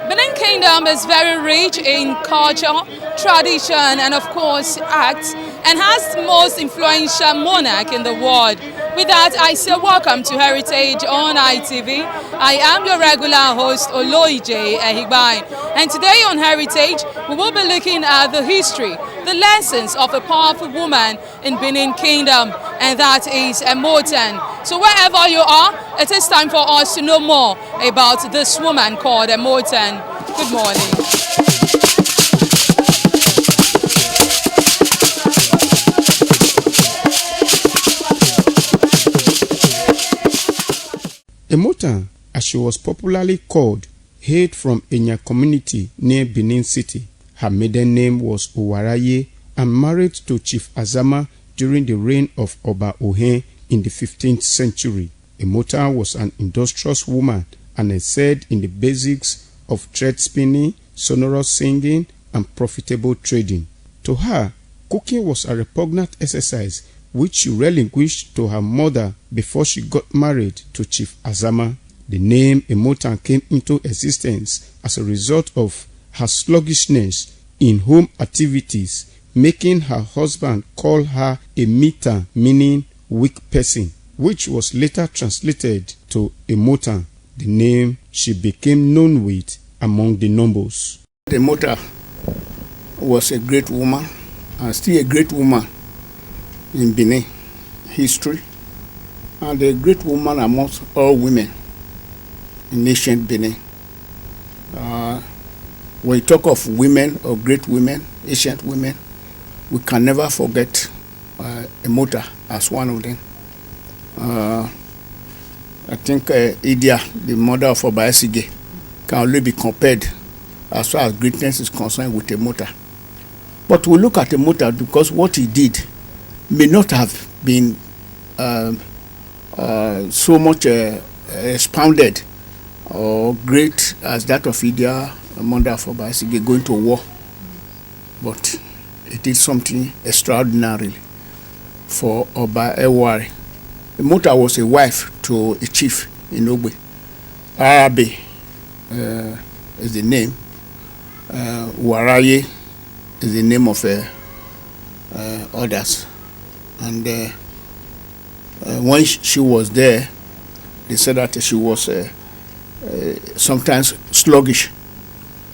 Benin Kingdom is very rich in culture, tradition, and of course arts, and has the most influential monarch in the world. With that, I say welcome to Heritage on ITV. I am your regular host, Oloije Ehigbai. And today on Heritage, we will be looking at the history, the lessons of a powerful woman in Benin Kingdom, and that is Emotan. So wherever you are, it is time for us to know more about this woman called Emotan. Good morning. Emotan, as she was popularly called, hailed from Enya community near Benin City. Her maiden name was Owaraye and married to Chief Azama during the reign of Oba Ohen in the 15th century. Emotan was an industrious woman and excelled in the basics of thread spinning, sonorous singing, and profitable trading. To her, cooking was a repugnant exercise which she relinquished to her mother before she got married to Chief Azama. The name Emotan came into existence as a result of her sluggishness in home activities, making her husband call her a mita, meaning weak person, which was later translated to Emotan, the name she became known with among the nobles. Emotan was a great woman and still a great woman in Benin history, and a great woman amongst all women in ancient Benin. When you talk of women or great women, ancient women, we can never forget Emotan as one of them. I think Idia, the mother of Obaesige, can only be compared as far as greatness is concerned with Emotan. But we look at Emotan because what he did may not have been so much expounded or great as that of Idia, a mother of Obaesige, going to war. But it did something extraordinary for Oba Ewari. Emotan was a wife to a chief in Ogbe. Arabe is the name. Waraye is the name of others. And when she was there, they said that she was sometimes sluggish,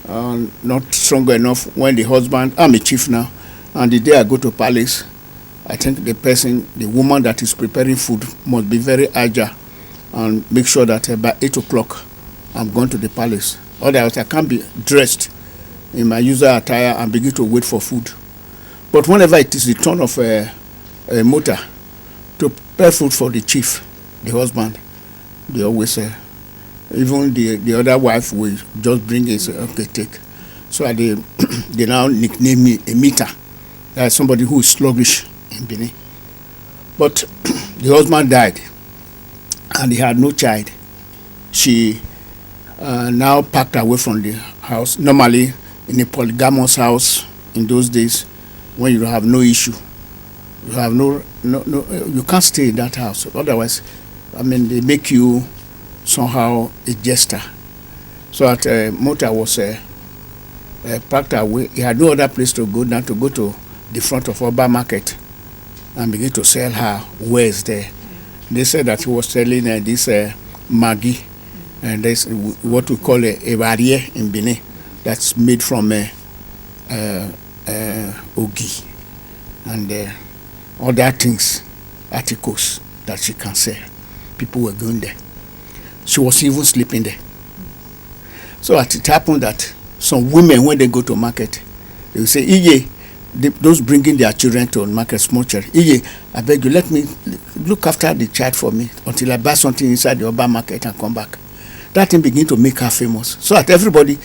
not strong enough. When the husband, I'm a chief now, and the day I go to palace, I think the woman that is preparing food must be very agile and make sure that by 8 o'clock I'm going to the palace. Otherwise, I can't be dressed in my usual attire and begin to wait for food. But whenever it is the turn of Emotan to prepare food for the chief, the husband, they always even the other wife will just bring it, say, okay, take. So they now nickname me Emita. That's somebody who is sluggish in Benin. But the husband died and he had no child. She now packed away from the house. Normally, in a polygamous house in those days, when you have no issue, you have no, you can't stay in that house. Otherwise, they make you somehow a jester. So that Emotan was packed away. He had no other place to go than to go to the front of Oba Market and begin to sell her wares there. They said that he was selling this Maggi, and there's what we call a barrier in Benin that's made from ogi and other things, articles that she can sell. People were going there. She was even sleeping there. So it happened that some women, when they go to market, they will say, Iye, those bringing their children to market, small children, Iye, I beg you, let me look after the child for me until I buy something inside the urban market and come back. That thing began to make her famous. So that everybody,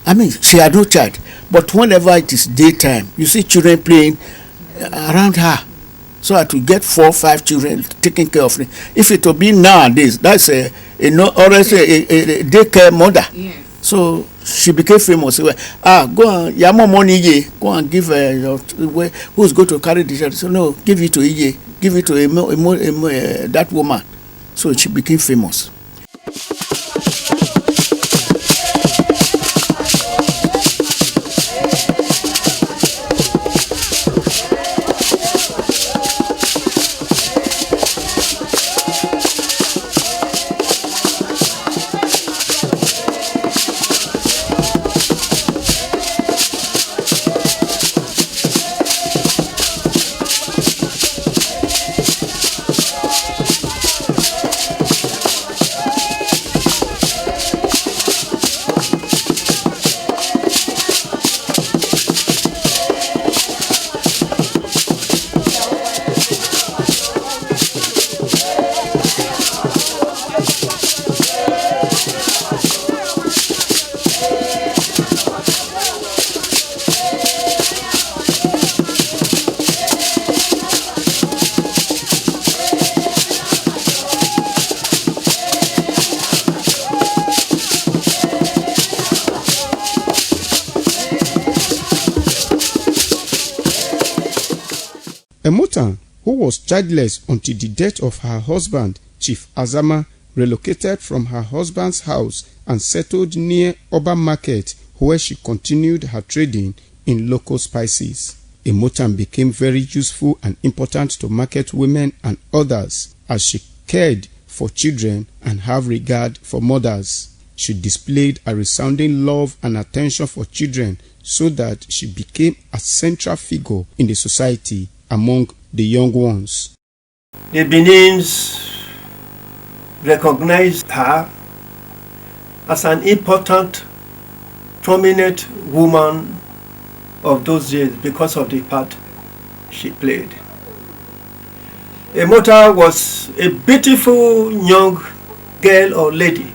I mean, she had no child, but whenever it is daytime, you see children playing around her. So I to get 4 or 5 children taking care of me. If it will be nowadays, that's a daycare mother. Yes. So she became famous. Go on, Yamo money, go and give who's going to carry the child? So no, give it to Iye, give it to that woman. So she became famous. Emotan, who was childless until the death of her husband, Chief Azama, relocated from her husband's house and settled near Urban Market, where she continued her trading in local spices. Emotan became very useful and important to market women and others as she cared for children and have regard for mothers. She displayed a resounding love and attention for children so that she became a central figure in the society among the young ones. The Benins recognized her as an important, prominent woman of those days because of the part she played. Emotan was a beautiful young girl or lady.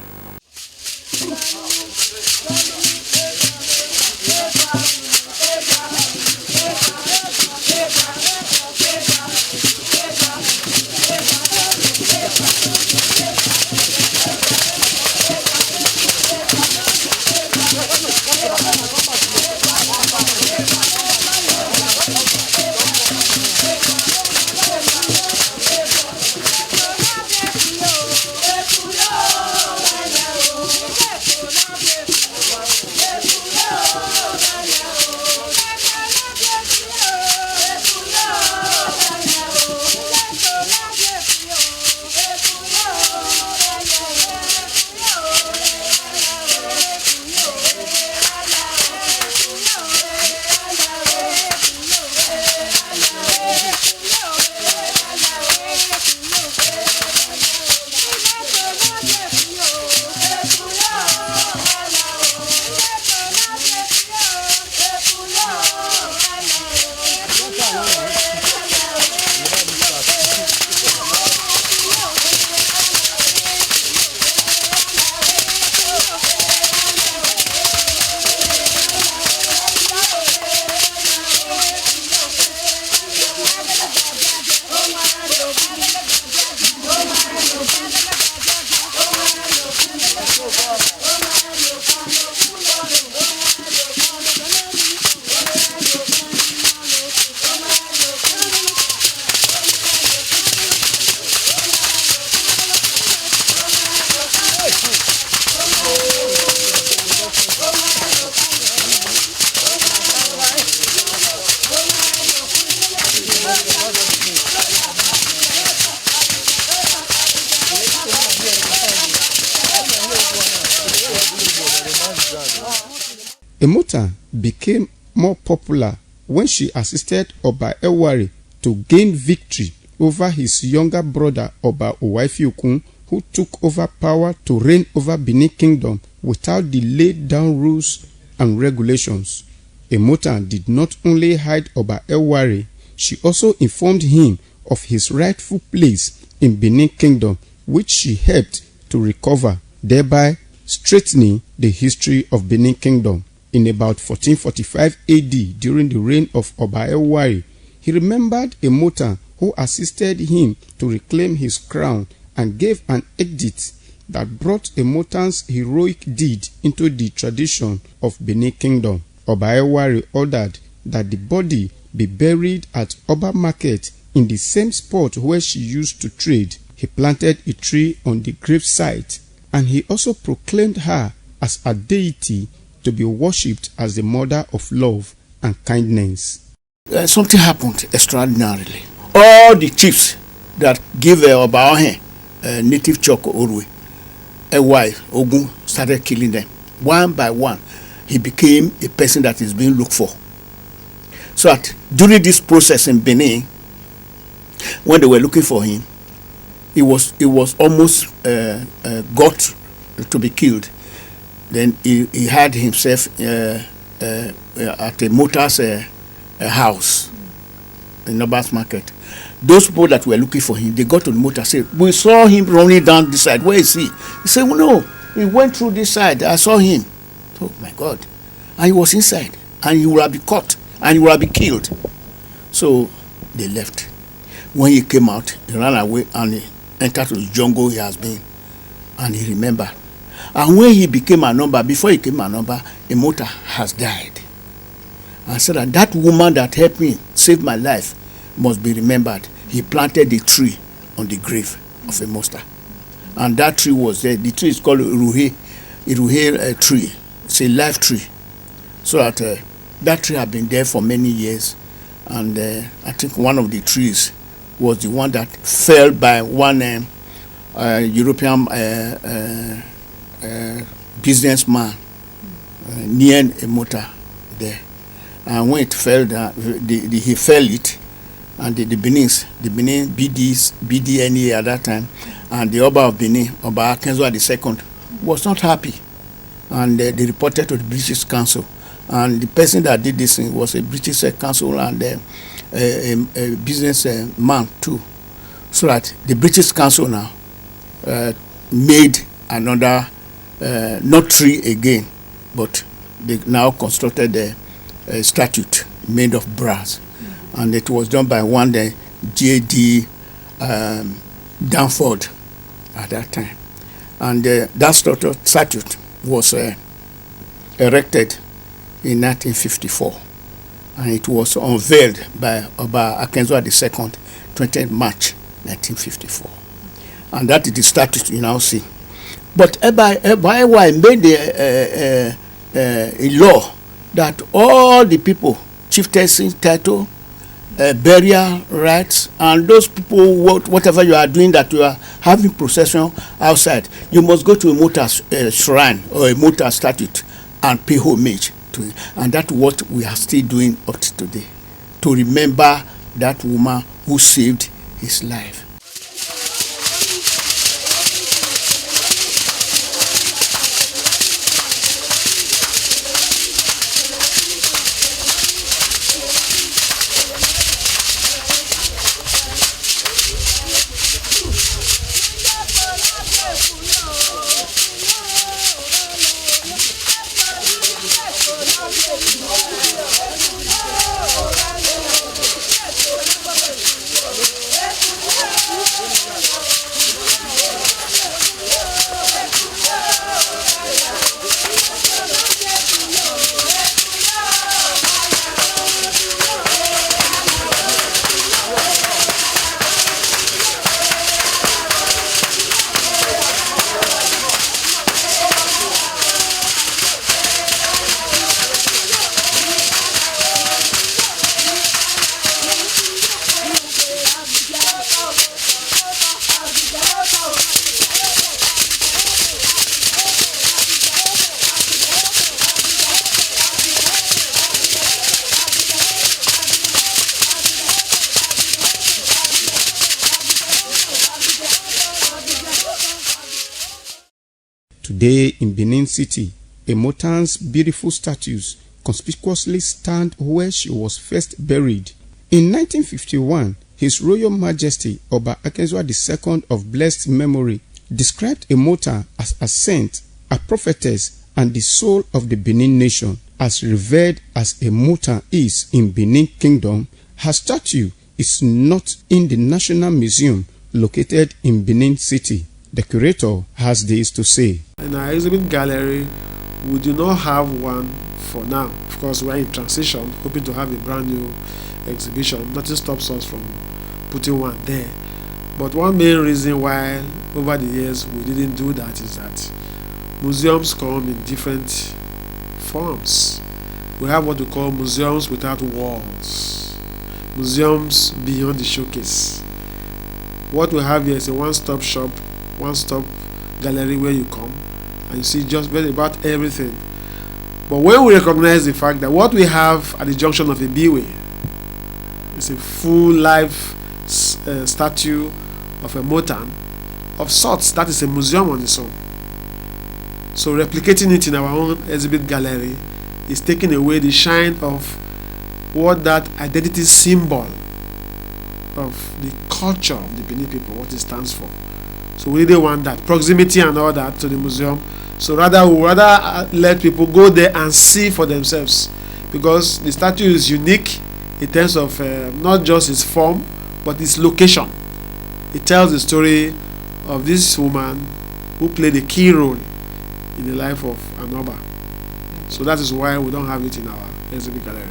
Emotan became more popular when she assisted Oba Ewari to gain victory over his younger brother Oba Owaifiokun, who took over power to reign over Benin Kingdom without the laid down rules and regulations. Emotan did not only hide Oba Ewari, she also informed him of his rightful place in Benin Kingdom, which she helped to recover, thereby straightening the history of Benin Kingdom. In about 1445 AD, during the reign of Oba Ewari, he remembered Emotan, who assisted him to reclaim his crown and gave an edict that brought Emotan's heroic deed into the tradition of Benin Kingdom. Oba Ewari ordered that the body be buried at Oba Market in the same spot where she used to trade. He planted a tree on the grave site, and he also proclaimed her as a deity to be worshipped as the mother of love and kindness. Something happened extraordinarily. All the chiefs that gave Oba Ohen native chalk Orwe, a wife, Ogun, started killing them. One by one, he became a person that is being looked for. So that during this process in Benin, when they were looking for him, he was almost got to be killed. Then he had himself at a motor's house in Noba's Market. Those people that were looking for him, they got to the motor and said, "We saw him running down this side. Where is he?" He said, "Well, no, he went through this side. I saw him." Oh my God. And he was inside, and he would have been caught, and he would have been killed. So they left. When he came out, he ran away and he entered the jungle he has been, and he remembered. And when he became a number, before he became a number, Emotan has died. And said that woman that helped me save my life must be remembered. He planted the tree on the grave of Emotan, and that tree was there. The tree is called Iruhe tree. It's a life tree. So that tree had been there for many years, and I think one of the trees was the one that fell by one European businessman near Emotan there. And when it fell down, he fell it, and the Benin BDNA at that time, and the Oba of Benin, Oba Akenzo II, was not happy, and they reported to the British Council. And the person that did this thing was a British council and a business man too. So that the British Council now made another, not tree again, but they now constructed a statue made of brass. And it was done by one J.D. Danford at that time. And that statue was erected in 1954, and it was unveiled by Oba Akenzo II, 20th March 1954, and that is the statue you now see. But Ewa made a law that all the people, chieftaincy title, burial rights, and those people, whatever you are doing, that you are having procession outside, you must go to a motor shrine or a motor statue and pay homage to it. And that's what we are still doing up to today, to remember that woman who saved his life. Today in Benin City, Emotan's beautiful statues conspicuously stand where she was first buried. In 1951, His Royal Majesty Oba Akenzwa II of blessed memory described Emotan as a saint, a prophetess, and the soul of the Benin nation. As revered as Emotan is in Benin Kingdom, her statue is not in the National Museum located in Benin City. The curator has this to say. In our exhibit gallery, we do not have one for now. Of course, we're in transition, hoping to have a brand new exhibition. Nothing stops us from putting one there. But one main reason why over the years we didn't do that is that museums come in different forms. We have what we call museums without walls, museums beyond the showcase. What we have here is a one-stop shop, one-stop gallery where you come and you see just about everything. But when we recognize the fact that what we have at the junction of a B-way is a full life statue of a Emotan of sorts, that is a museum on its own. So replicating it in our own exhibit gallery is taking away the shine of what that identity symbol of the culture of the Benin people, what it stands for. So we really want that proximity and all that to the museum. So we rather let people go there and see for themselves, because the statue is unique in terms of not just its form but its location. It tells the story of this woman who played a key role in the life of Anoba. So that is why we don't have it in our exhibit gallery.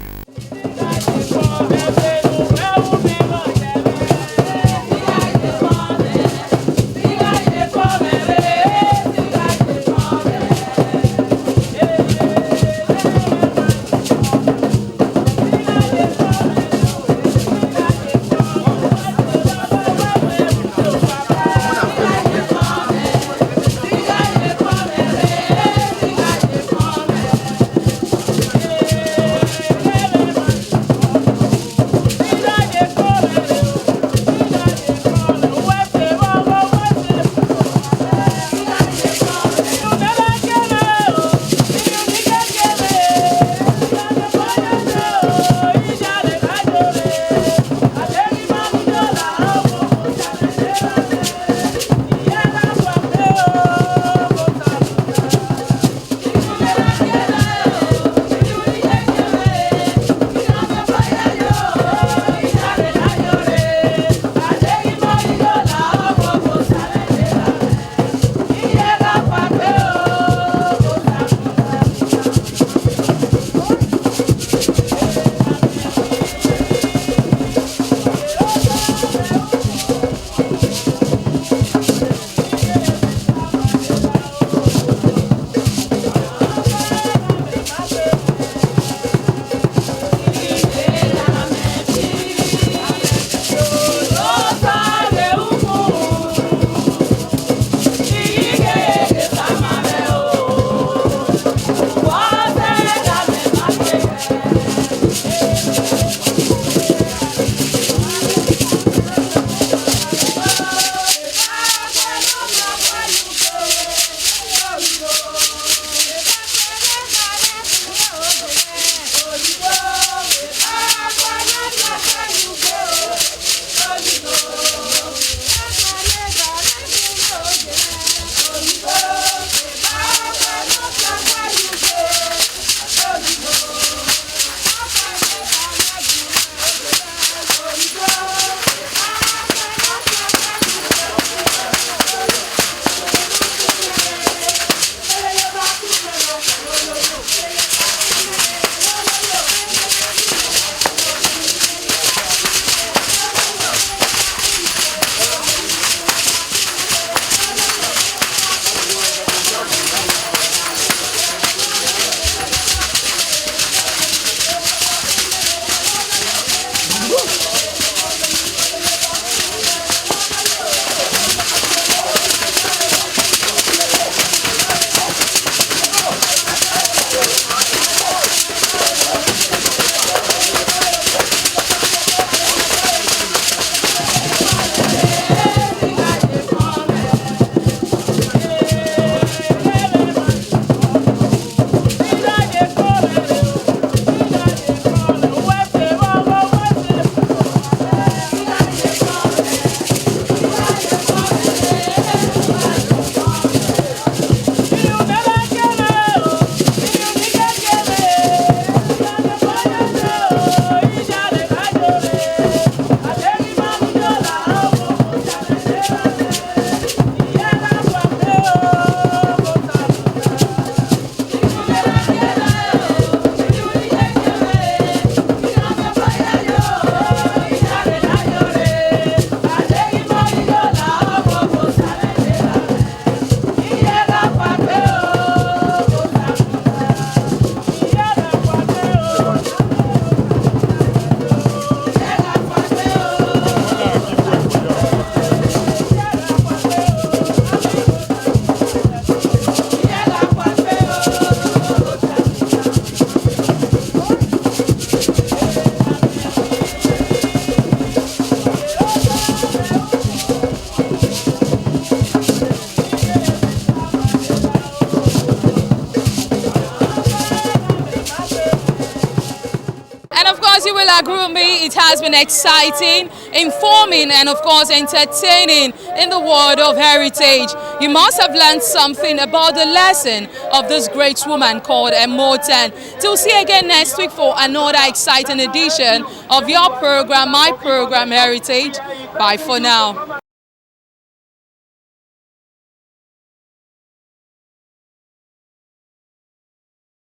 Agrumi, it has been exciting, informing, and of course entertaining in the world of heritage. You must have learned something about the lesson of this great woman called Emotan. Till see you again next week for another exciting edition of your program, my program, Heritage. Bye for now.